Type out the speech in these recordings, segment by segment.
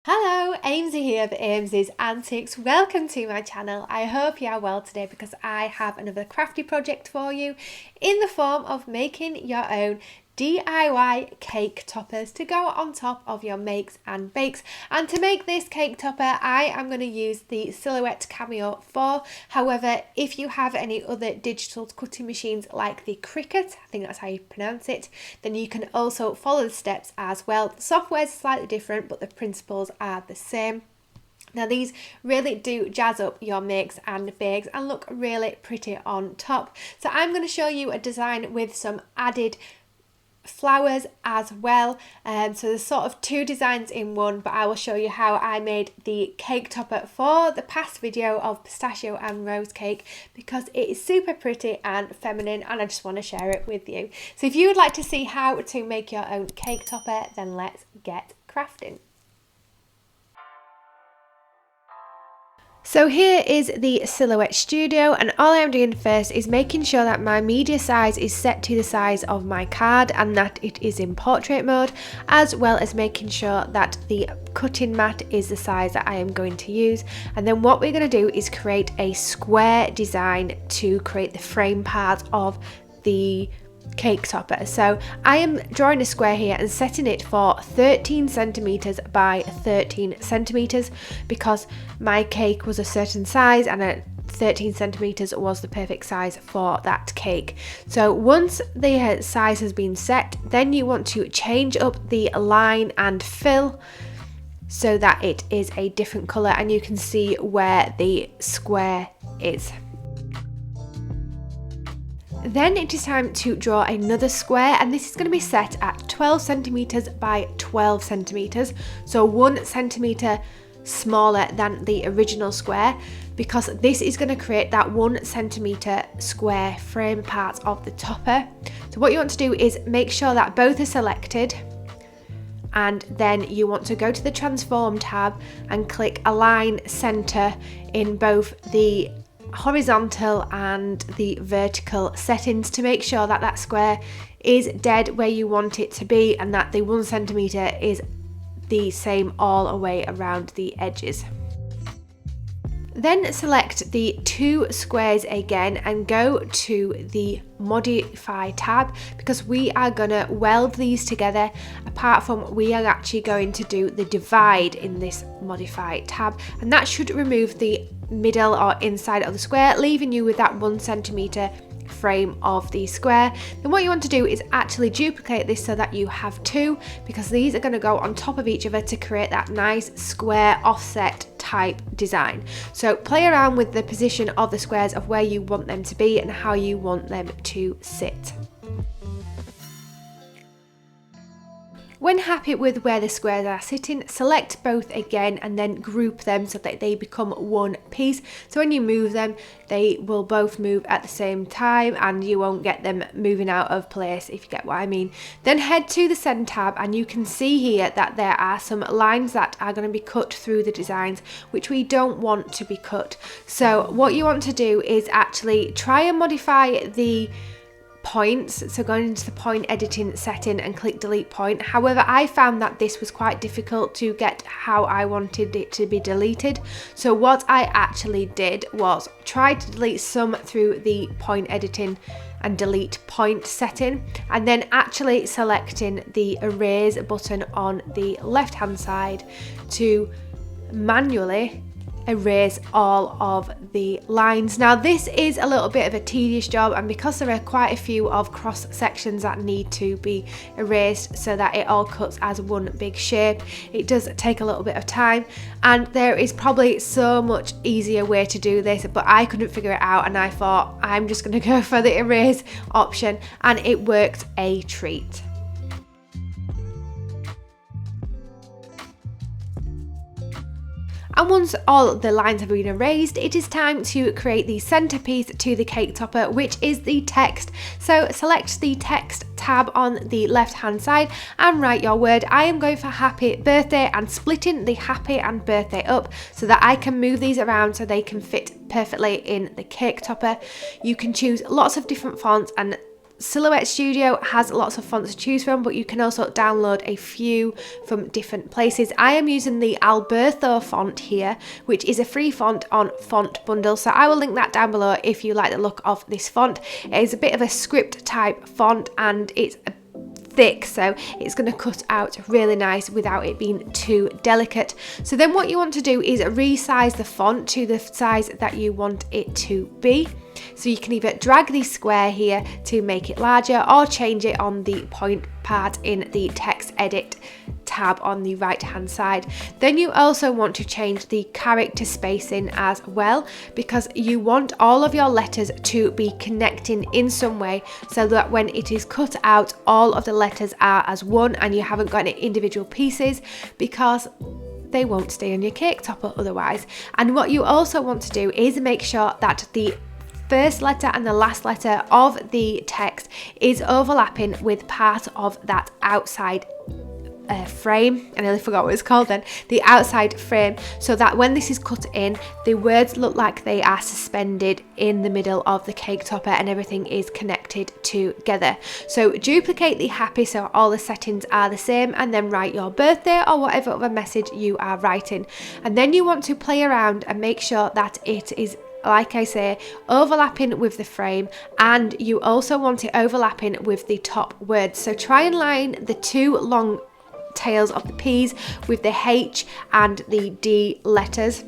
Hello, Aimsy here for Aimsy's Antics. Welcome to my channel. I hope you are well today because I have another crafty project for you in the form of making your own DIY cake toppers to go on top of your makes and bakes. And to make this cake topper, I am going to use the Silhouette Cameo 4. However, if you have any other digital cutting machines like the Cricut, I think that's how you pronounce it, then you can also follow the steps as well. The software is slightly different, but the principles are the same. Now these really do jazz up your makes and bakes and look really pretty on top. So I'm going to show you a design with some added flowers as well, so there's sort of two designs in one, but I will show you how I made the cake topper for the past video of pistachio and rose cake because it is super pretty and feminine and I just want to share it with you. So if you would like to see how to make your own cake topper, then let's get crafting. So here is the Silhouette Studio, and all I'm doing first is making sure that my media size is set to the size of my card and that it is in portrait mode, as well as making sure that the cutting mat is the size that I am going to use. And then what we're going to do is create a square design to create the frame part of the cake topper. So I am drawing a square here and setting it for 13 centimeters by 13 centimeters because my cake was a certain size and 13 centimeters was the perfect size for that cake. So once the size has been set, then you want to change up the line and fill so that it is a different color and you can see where the square is. Then it is time to draw another square, and this is going to be set at 12 centimeters by 12 centimeters, so 1 centimeter smaller than the original square, because this is going to create that 1 centimeter square frame part of the topper. So what you want to do is make sure that both are selected, and then you want to go to the transform tab and click align center in both the horizontal and the vertical settings to make sure that that square is dead where you want it to be and that the 1 centimeter is the same all the way around the edges. Then select the two squares again and go to the modify tab because we are going to weld these together, apart from we are actually going to do the divide in this modify tab, and that should remove the middle or inside of the square, leaving you with that 1 centimeter frame of the square. Then what you want to do is actually duplicate this so that you have two, because these are going to go on top of each other to create that nice square offset type design. So play around with the position of the squares of where you want them to be and how you want them to sit. When happy with where the squares are sitting, select both again and then group them so that they become one piece. So when you move them, they will both move at the same time and you won't get them moving out of place, if you get what I mean. Then head to the send tab and you can see here that there are some lines that are going to be cut through the designs, which we don't want to be cut. So what you want to do is actually try and modify the points, so going into the point editing setting and click delete point. However, I found that this was quite difficult to get how I wanted it to be deleted, so what I actually did was try to delete some through the point editing and delete point setting, and then actually selecting the erase button on the left hand side to manually erase all of the lines. Now this is a little bit of a tedious job, and because there are quite a few of cross sections that need to be erased so that it all cuts as one big shape, it does take a little bit of time, and there is probably so much easier way to do this, but I couldn't figure it out and I thought I'm just going to go for the erase option, and it worked a treat. And once all the lines have been erased, it is time to create the centerpiece to the cake topper, which is the text. So select the text tab on the left hand side and write your word. I am going for happy birthday and splitting the happy and birthday up so that I can move these around so they can fit perfectly in the cake topper. You can choose lots of different fonts and Silhouette Studio has lots of fonts to choose from, but you can also download a few from different places. I am using the Alberto font here, which is a free font on Font Bundle, so I will link that down below if you like the look of this font. It is a bit of a script type font and it's thick, so it's going to cut out really nice without it being too delicate. So then what you want to do is resize the font to the size that you want it to be. So you can either drag the square here to make it larger or change it on the point part in the text edit tab on the right hand side. Then you also want to change the character spacing as well, because you want all of your letters to be connecting in some way so that when it is cut out all of the letters are as one and you haven't got any individual pieces, because they won't stay on your cake topper otherwise. And what you also want to do is make sure that the first letter and the last letter of the text is overlapping with part of that outside frame. I nearly forgot what it's called then. The outside frame, so that when this is cut in, the words look like they are suspended in the middle of the cake topper and everything is connected together. So duplicate the happy so all the settings are the same, and then write your birthday or whatever other message you are writing. And then you want to play around and make sure that it is, like I say, overlapping with the frame, and you also want it overlapping with the top words. So try and line the two long tails of the P's with the H and the D letters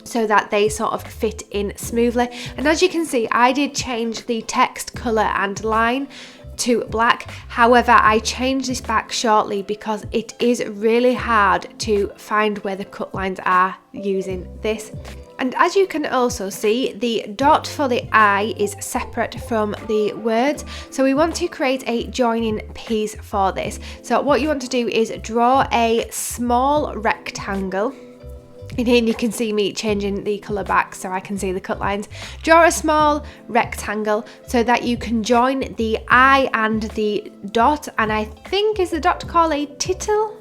so that they sort of fit in smoothly. And as you can see, I did change the text colour and line to black. However, I changed this back shortly because it is really hard to find where the cut lines are using this. And as you can also see, the dot for the I is separate from the words. So we want to create a joining piece for this. So what you want to do is draw a small rectangle. And here you can see me changing the colour back so I can see the cut lines. Draw a small rectangle so that you can join the I and the dot. And I think, is the dot called a tittle?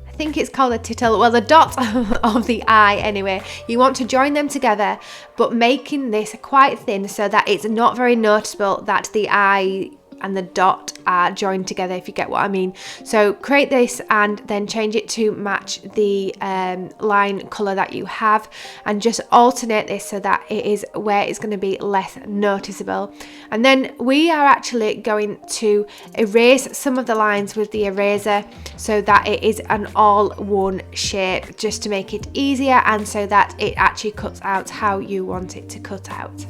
I think it's called a tittle. Well, the dot of the I anyway. You want to join them together, but making this quite thin so that it's not very noticeable that the I and the dot are joined together, if you get what I mean. So create this and then change it to match the line colour that you have, and just alternate this so that it is where it's going to be less noticeable. And then we are actually going to erase some of the lines with the eraser so that it is an all one shape, just to make it easier and so that it actually cuts out how you want it to cut out.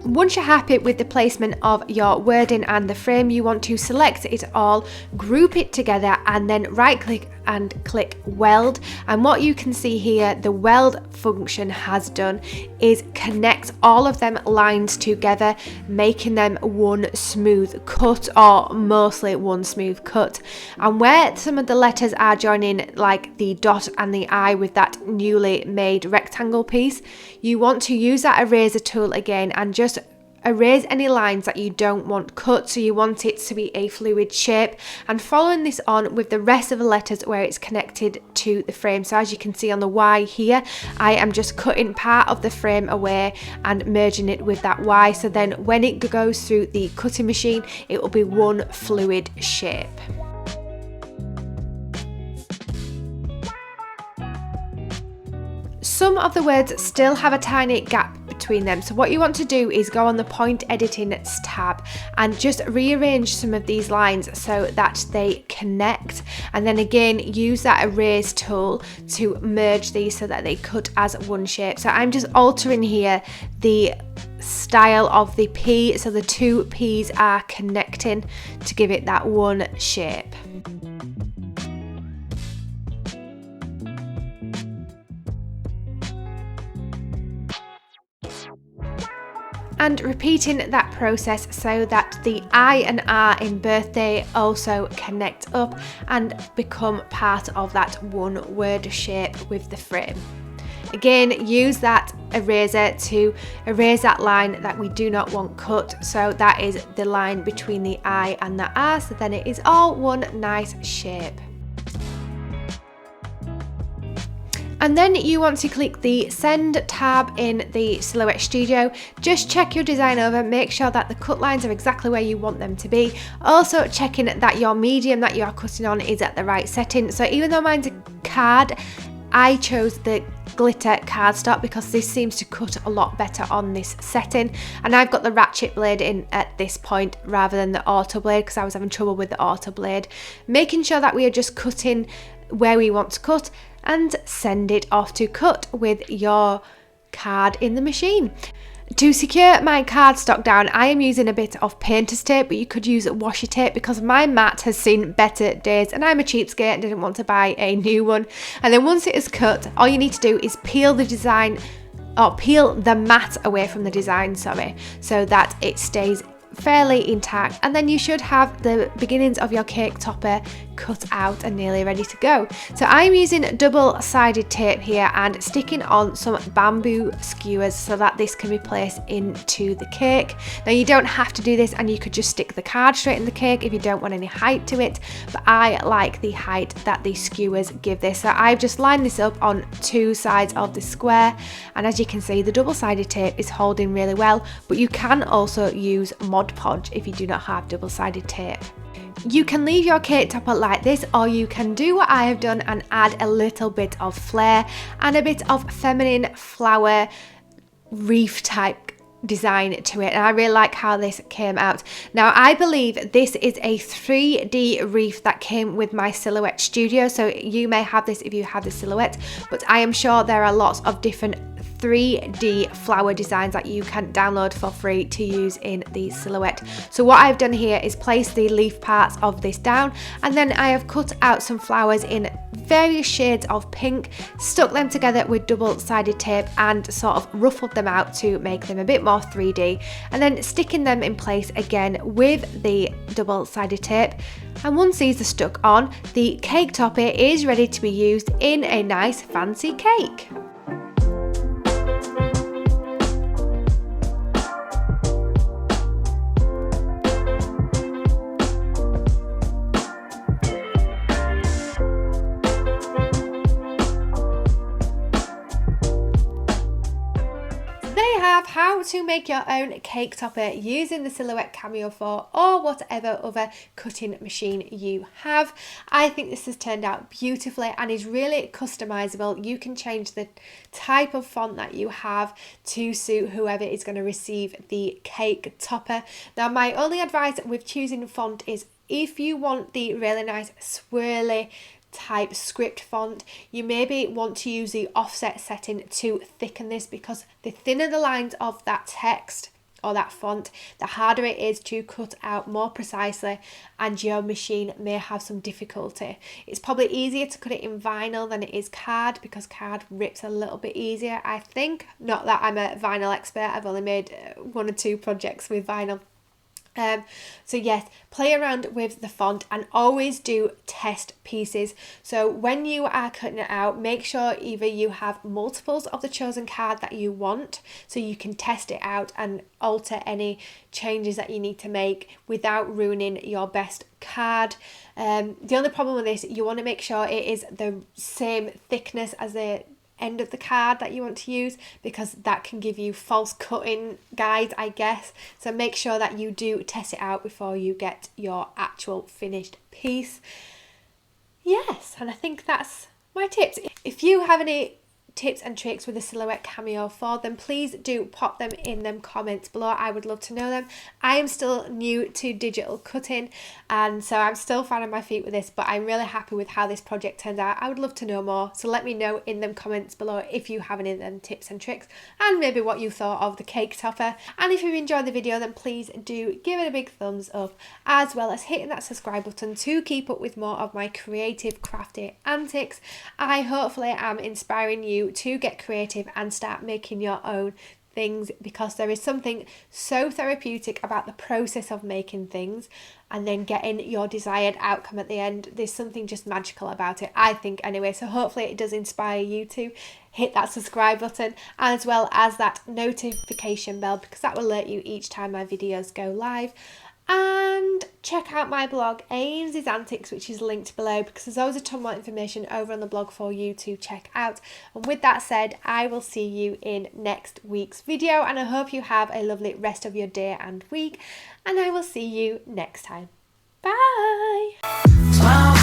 Once you're happy with the placement of your wording and the frame, you want to select it all, group it together, and then right click and click weld. And what you can see here, the weld function has done is connect all of them lines together, making them one smooth cut, or mostly one smooth cut. And where some of the letters are joining, like the dot and the I with that newly made rectangle piece, you want to use that eraser tool again and just erase any lines that you don't want cut, so you want it to be a fluid shape, and following this on with the rest of the letters where it's connected to the frame. So as you can see on the Y here, I am just cutting part of the frame away and merging it with that Y, so then when it goes through the cutting machine, it will be one fluid shape. Some of the words still have a tiny gap between them, so what you want to do is go on the point editing tab and just rearrange some of these lines so that they connect, and then again use that erase tool to merge these so that they cut as one shape. So I'm just altering here the style of the P so the two P's are connecting to give it that one shape. And repeating that process so that the I and R in birthday also connect up and become part of that one word shape with the frame. Again, use that eraser to erase that line that we do not want cut, so that is the line between the I and the R, so then it is all one nice shape. And then you want to click the send tab in the Silhouette Studio. Just check your design over, make sure that the cut lines are exactly where you want them to be. Also checking that your medium that you are cutting on is at the right setting. So even though mine's a card, I chose the glitter cardstock because this seems to cut a lot better on this setting, and I've got the ratchet blade in at this point rather than the auto blade because I was having trouble with the auto blade. Making sure that we are just cutting where we want to cut and send it off to cut with your card in the machine. To secure my cardstock down, I am using a bit of painter's tape, but you could use washi tape because my mat has seen better days and I'm a cheapskate and didn't want to buy a new one. And then once it is cut, all you need to do is peel the mat away from the design, so that it stays fairly intact, and then you should have the beginnings of your cake topper cut out and nearly ready to go. So I'm using double-sided tape here and sticking on some bamboo skewers so that this can be placed into the cake. Now you don't have to do this, and you could just stick the card straight in the cake if you don't want any height to it, but I like the height that the skewers give this. So I've just lined this up on two sides of the square, and as you can see the double-sided tape is holding really well, but you can also use Mod Podge if you do not have double-sided tape. You can leave your cake topper like this, or you can do what I have done and add a little bit of flair and a bit of feminine flower wreath type design to it, and I really like how this came out. Now I believe this is a 3D wreath that came with my Silhouette Studio, so you may have this if you have the Silhouette, but I am sure there are lots of different 3D flower designs that you can download for free to use in the Silhouette. So what I've done here is place the leaf parts of this down, and then I have cut out some flowers in various shades of pink, stuck them together with double-sided tape and sort of ruffled them out to make them a bit more 3D, and then sticking them in place again with the double-sided tape. And once these are stuck on, the cake topper is ready to be used in a nice fancy cake. How to make your own cake topper using the Silhouette Cameo 4 or whatever other cutting machine you have. I think this has turned out beautifully and is really customizable. You can change the type of font that you have to suit whoever is going to receive the cake topper. Now my only advice with choosing font is if you want the really nice swirly type script font, you maybe want to use the offset setting to thicken this, because the thinner the lines of that text or that font, the harder it is to cut out more precisely, and your machine may have some difficulty. It's probably easier to cut it in vinyl than it is card, because card rips a little bit easier, I think. Not that I'm a vinyl expert, I've only made 1 or 2 projects with vinyl. So yes, play around with the font and always do test pieces. So when you are cutting it out, make sure either you have multiples of the chosen card that you want, so you can test it out and alter any changes that you need to make without ruining your best card. The only problem with this, you want to make sure it is the same thickness as the end of the card that you want to use, because that can give you false cutting guides, I guess. So make sure that you do test it out before you get your actual finished piece. Yes, and I think that's my tips. If you have any tips and tricks with the Silhouette Cameo 4, then please do pop them in them comments below. I would love to know them. I am still new to digital cutting, and so I'm still finding my feet with this, but I'm really happy with how this project turned out. I would love to know more, so let me know in them comments below if you have any of them tips and tricks, and maybe what you thought of the cake topper. And if you enjoyed the video, then please do give it a big thumbs up, as well as hitting that subscribe button to keep up with more of my creative crafty antics. I hopefully am inspiring you to get creative and start making your own things, because there is something so therapeutic about the process of making things and then getting your desired outcome at the end. There's something just magical about it, I think, anyway. So hopefully it does inspire you to hit that subscribe button, as well as that notification bell, because that will alert you each time my videos go live. And check out my blog Aimsy's Antics, which is linked below, because there's always a ton more information over on the blog for you to check out. And with that said, I will see you in next week's video, and I hope you have a lovely rest of your day and week, and I will see you next time. Bye!